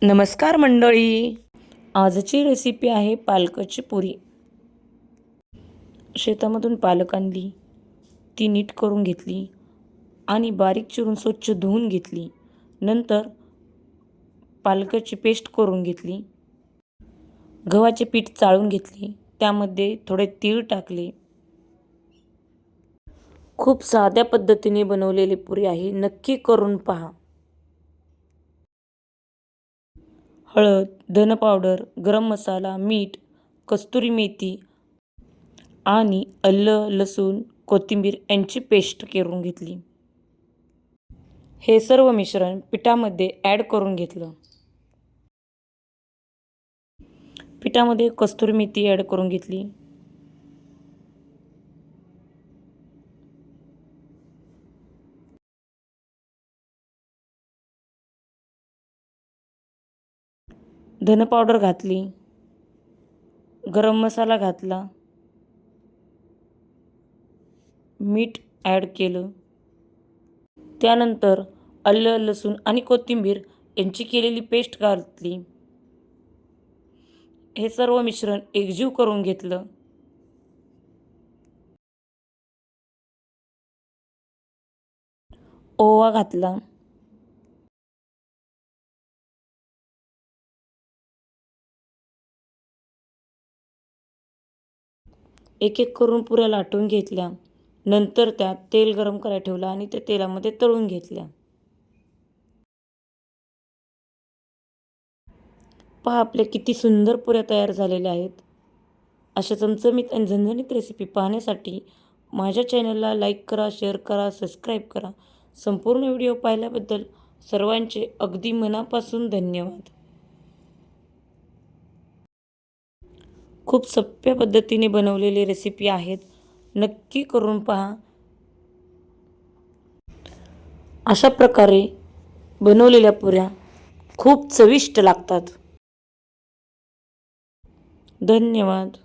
नमस्कार मंडळी. आजची रेसिपी आहे पालकाची पुरी. शेतामधून पालक आणली, ती नीट करून घेतली आणि बारीक चिरून स्वच्छ धुवून घेतली. नंतर पालकाची पेस्ट करून घेतली. गव्हाचे पीठ चाळून घेतले, त्यामध्ये थोडे तीळ टाकले. खूप साध्या पद्धतीने बनवलेली पुरी आहे, नक्की करून पहा. हळद, धन पावडर, गरम मसाला, मीठ, कस्तुरी मेथी आणि आलं, लसूण, कोथिंबीर यांची पेस्ट करून घेतली. हे सर्व मिश्रण पिठामध्ये ॲड करून घेतलं. पिठामध्ये कस्तुरी मेथी ॲड करून घेतली. धन पावडर घातली. गरम मसाला घातला. मीठ ॲड केलं. त्यानंतर आलं, लसूण आणि कोथिंबीर यांची केलेली पेस्ट घातली. हे सर्व मिश्रण एकजीव करून घेतलं. ओवा घातला. एक एक करून पुऱ्या लाटून घेतल्या. नंतर त्यात तेल गरम करायला ठेवलं आणि त्या तेलामध्ये तळून घेतल्या. पहा आपल्या किती सुंदर पुऱ्या तयार झालेल्या आहेत. अशा चमचमीत आणि झणझणीत रेसिपी पाहण्यासाठी माझ्या चॅनलला लाईक करा, शेअर करा, सबस्क्राईब करा. संपूर्ण व्हिडिओ पाहिल्याबद्दल सर्वांचे अगदी मनापासून धन्यवाद. खूप सोप्या पद्धतीने बनवलेली रेसिपी आहेत, नक्की करून पहा. अशा प्रकारे बनवलेल्या पुऱ्या खूप चविष्ट लागतात. धन्यवाद.